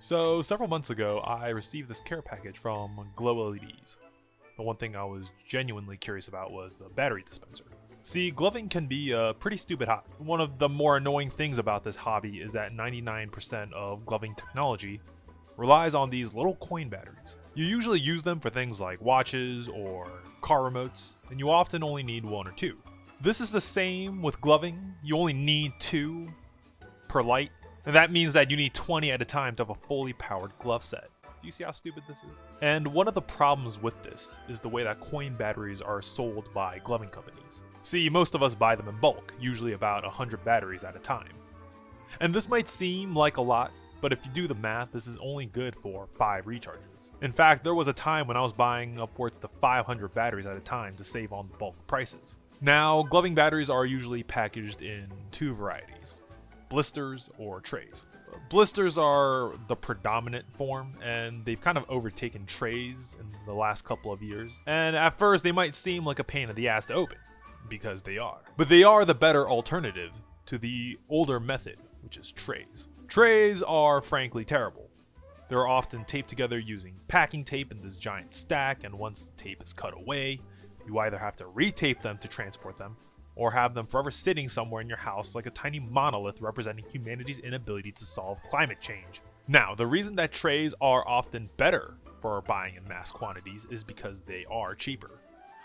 So several months ago, I received this care package from Glow LEDs. The one thing I was genuinely curious about was the battery dispenser. See, gloving can be a pretty stupid hobby. One of the more annoying things about this hobby is that 99% of gloving technology relies on these little coin batteries. You usually use them for things like watches or car remotes, and you often only need one or two. This is the same with gloving. You only need 2 per light, and that means that you need 20 at a time to have a fully powered glove set. Do you see how stupid this is? And one of the problems with this is the way that coin batteries are sold by gloving companies. See, most of us buy them in bulk, usually about 100 batteries at a time. And this might seem like a lot, but if you do the math, this is only good for 5 recharges. In fact, there was a time when I was buying upwards to 500 batteries at a time to save on the bulk prices. Now, gloving batteries are usually packaged in 2 varieties: blisters or trays. Blisters are the predominant form, and they've kind of overtaken trays in the last couple of years. And at first, they might seem like a pain in the ass to open, because they are. But they are the better alternative to the older method, which is trays. Trays are frankly terrible. They're often taped together using packing tape in this giant stack, and once the tape is cut away, you either have to retape them to transport them, or have them forever sitting somewhere in your house like a tiny monolith representing humanity's inability to solve climate change. Now, the reason that trays are often better for buying in mass quantities is because they are cheaper.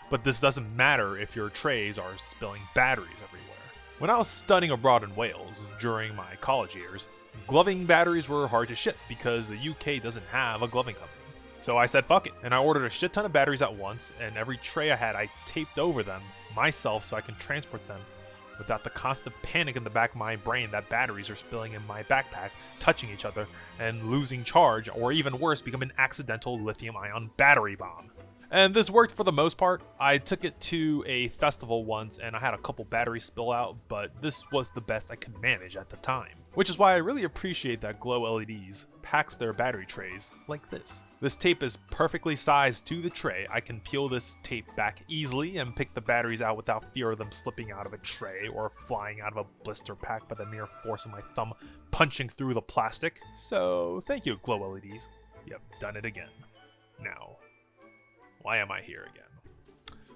But this doesn't matter if your trays are spilling batteries everywhere. When I was studying abroad in Wales during my college years, gloving batteries were hard to ship because the UK doesn't have a gloving company. So I said fuck it, and I ordered a shit ton of batteries at once, and every tray I had I taped over them myself so I can transport them without the constant panic in the back of my brain that batteries are spilling in my backpack, touching each other, and losing charge, or even worse, become an accidental lithium-ion battery bomb. And this worked for the most part. I took it to a festival once and I had a couple batteries spill out, but this was the best I could manage at the time. Which is why I really appreciate that Glow LEDs packs their battery trays like this. This tape is perfectly sized to the tray. I can peel this tape back easily and pick the batteries out without fear of them slipping out of a tray or flying out of a blister pack by the mere force of my thumb punching through the plastic. So thank you, Glow LEDs. You've done it again. Now, why am I here again?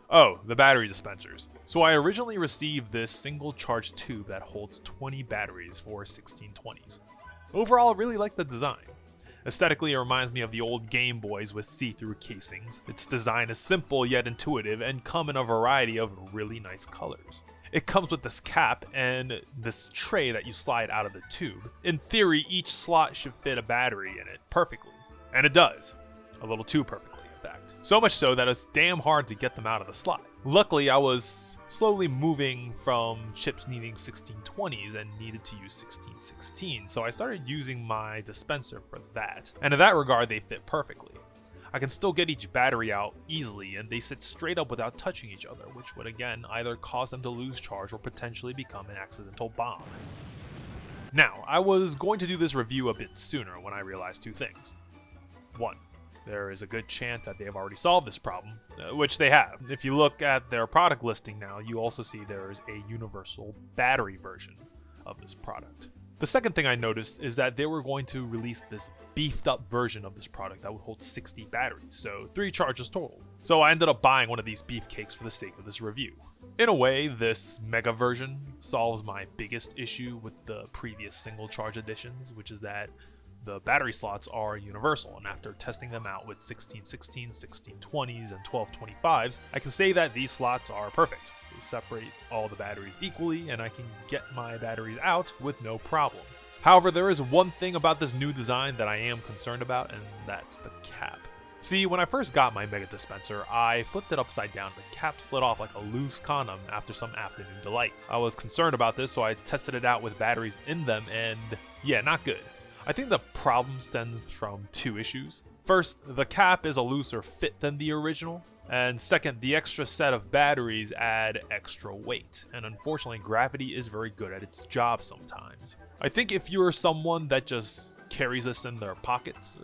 Oh, the battery dispensers. So I originally received this single charge tube that holds 20 batteries for 1620s. Overall, I really like the design. Aesthetically, it reminds me of the old Game Boys with see-through casings. Its design is simple yet intuitive and come in a variety of really nice colors. It comes with this cap and this tray that you slide out of the tube. In theory, each slot should fit a battery in it perfectly. And it does. A little too perfectly. So much so that it's damn hard to get them out of the slot. Luckily, I was slowly moving from chips needing 1620s and needed to use 1616, so I started using my dispenser for that. And in that regard, they fit perfectly. I can still get each battery out easily, and they sit straight up without touching each other, which would again either cause them to lose charge or potentially become an accidental bomb. Now, I was going to do this review a bit sooner when I realized 2 things. 1. There is a good chance that they have already solved this problem, which they have. If you look at their product listing now, you also see there is a universal battery version of this product. The second thing I noticed is that they were going to release this beefed up version of this product that would hold 60 batteries, so 3 charges total. So I ended up buying one of these beefcakes for the sake of this review. In a way, this mega version solves my biggest issue with the previous single charge editions, which is that the battery slots are universal, and after testing them out with 1616s, 1620s, and 1225s, I can say that these slots are perfect. They separate all the batteries equally, and I can get my batteries out with no problem. However, there is one thing about this new design that I am concerned about, and that's the cap. See, when I first got my Mega Dispenser, I flipped it upside down. The cap slid off like a loose condom after some afternoon delight. I was concerned about this, so I tested it out with batteries in them, and yeah, not good. I think the problem stems from 2 issues. First, the cap is a looser fit than the original, and second, the extra set of batteries add extra weight, and unfortunately gravity is very good at its job sometimes. I think if you're someone that just carries this in their pockets,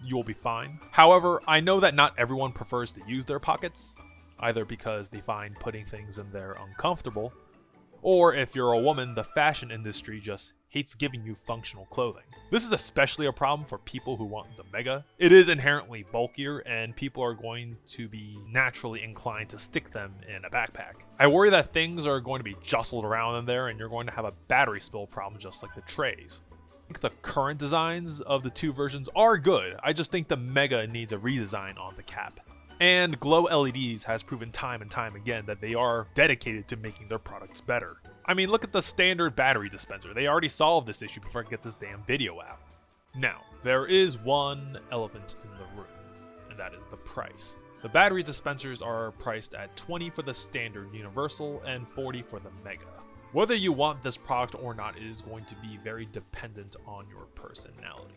you'll be fine. However, I know that not everyone prefers to use their pockets, either because they find putting things in there uncomfortable, Or if you're a woman, the fashion industry just hates giving you functional clothing. This is especially a problem for people who want the Mega. It is inherently bulkier and people are going to be naturally inclined to stick them in a backpack. I worry that things are going to be jostled around in there and you're going to have a battery spill problem just like the trays. I think the current designs of the two versions are good. I just think the Mega needs a redesign on the cap. And Glow LEDs has proven time and time again that they are dedicated to making their products better. I mean, look at the standard battery dispenser. They already solved this issue before I get this damn video out. Now, there is one elephant in the room, and that is the price. The battery dispensers are priced at $20 for the standard universal and $40 for the Mega. Whether you want this product or not is going to be very dependent on your personality.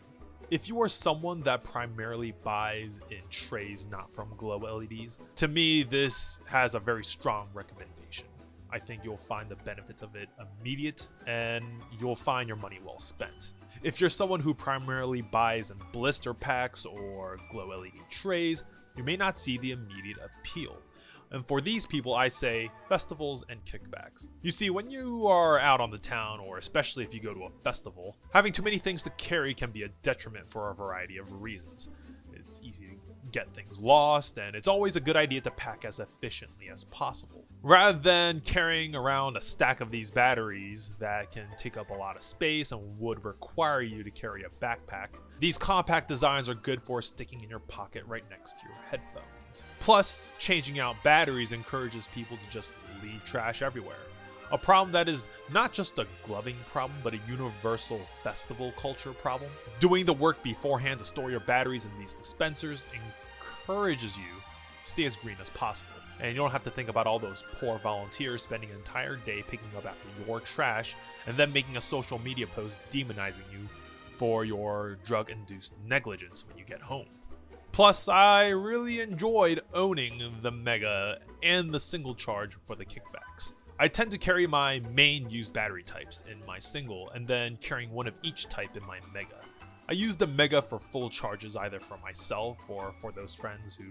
If you are someone that primarily buys in trays not from Glow LEDs, to me this has a very strong recommendation. I think you'll find the benefits of it immediate and you'll find your money well spent. If you're someone who primarily buys in blister packs or Glow LED trays, you may not see the immediate appeal. And for these people, I say festivals and kickbacks. You see, when you are out on the town, or especially if you go to a festival, having too many things to carry can be a detriment for a variety of reasons. It's easy to get things lost, and it's always a good idea to pack as efficiently as possible. Rather than carrying around a stack of these batteries that can take up a lot of space and would require you to carry a backpack, these compact designs are good for sticking in your pocket right next to your headphones. Plus, changing out batteries encourages people to just leave trash everywhere. A problem that is not just a gloving problem, but a universal festival culture problem. Doing the work beforehand to store your batteries in these dispensers encourages you to stay as green as possible. And you don't have to think about all those poor volunteers spending an entire day picking up after your trash and then making a social media post demonizing you for your drug-induced negligence when you get home. Plus, I really enjoyed owning the Mega and the single charge for the kickbacks. I tend to carry my main used battery types in my single and then carrying one of each type in my Mega. I use the Mega for full charges either for myself or for those friends who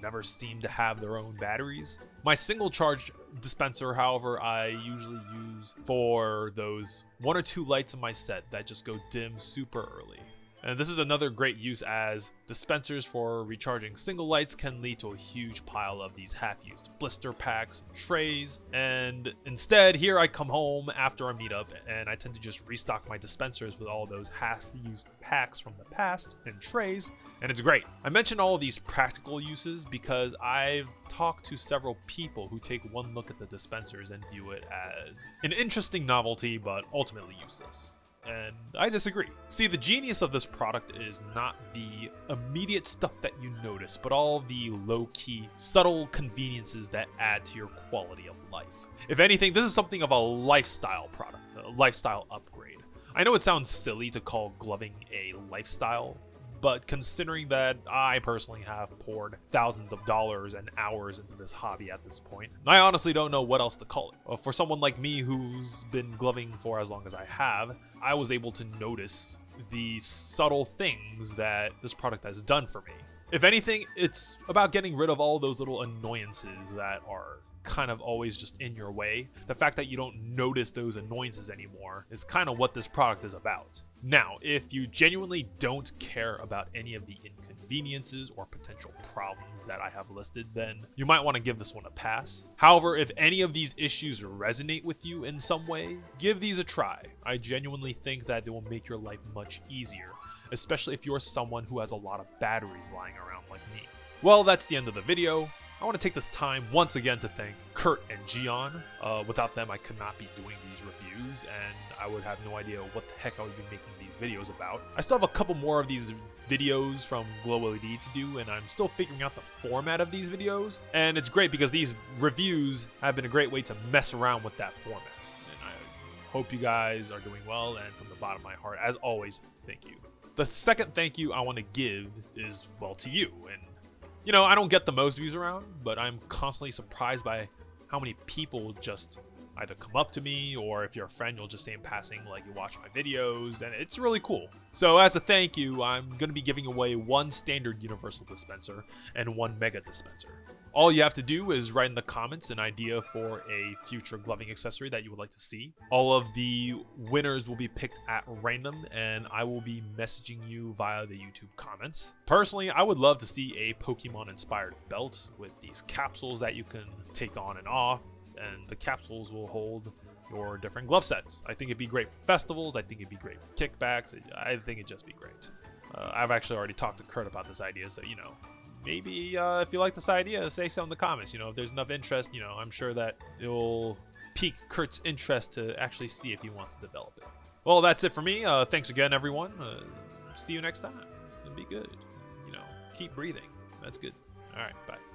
never seem to have their own batteries. My single charge dispenser, however, I usually use for those 1 or 2 lights in my set that just go dim super early. And this is another great use, as dispensers for recharging single lights can lead to a huge pile of these half-used blister packs and trays. And instead, here I come home after a meetup and I tend to just restock my dispensers with all those half-used packs from the past and trays, and it's great. I mention all of these practical uses because I've talked to several people who take one look at the dispensers and view it as an interesting novelty but ultimately useless. And I disagree. See, the genius of this product is not the immediate stuff that you notice, but all the low-key, subtle conveniences that add to your quality of life. If anything, this is something of a lifestyle product, a lifestyle upgrade. I know it sounds silly to call gloving a lifestyle, but considering that I personally have poured thousands of dollars and hours into this hobby at this point, I honestly don't know what else to call it. For someone like me who's been gloving for as long as I have, I was able to notice the subtle things that this product has done for me. If anything, it's about getting rid of all those little annoyances that are kind of always just in your way. The fact that you don't notice those annoyances anymore is kind of what this product is about. Now, if you genuinely don't care about any of the inconveniences or potential problems that I have listed, then you might want to give this one a pass. However, if any of these issues resonate with you in some way, give these a try. I genuinely think that they will make your life much easier, especially if you're someone who has a lot of batteries lying around like me. Well, that's the end of the video. I want to take this time once again to thank Kurt and Gian. Without them, I could not be doing these reviews, and I would have no idea what the heck I would be making these videos about. I still have a couple more of these videos from Glow LED to do, and I'm still figuring out the format of these videos. And it's great because these reviews have been a great way to mess around with that format. And I hope you guys are doing well, and from the bottom of my heart, as always, thank you. The second thank you I want to give is, well, to you. And you know, I don't get the most views around, but I'm constantly surprised by how many people just either come up to me, or if you're a friend, you'll just say in passing, like, you watch my videos, and it's really cool. So as a thank you, I'm going to be giving away 1 standard universal dispenser and 1 mega dispenser. All you have to do is write in the comments an idea for a future gloving accessory that you would like to see. All of the winners will be picked at random, and I will be messaging you via the YouTube comments. Personally, I would love to see a Pokemon-inspired belt with these capsules that you can take on and off, and the capsules will hold your different glove sets. I think it'd be great for festivals. I think it'd be great for kickbacks. I think it'd just be great. I've actually already talked to Kurt about this idea, so, you know, maybe if you like this idea, say so in the comments. You know, if there's enough interest, you know, I'm sure that it'll pique Kurt's interest to actually see if he wants to develop it. Well, that's it for me. Thanks again, everyone. See you next time. And be good. You know, keep breathing. That's good. All right, bye.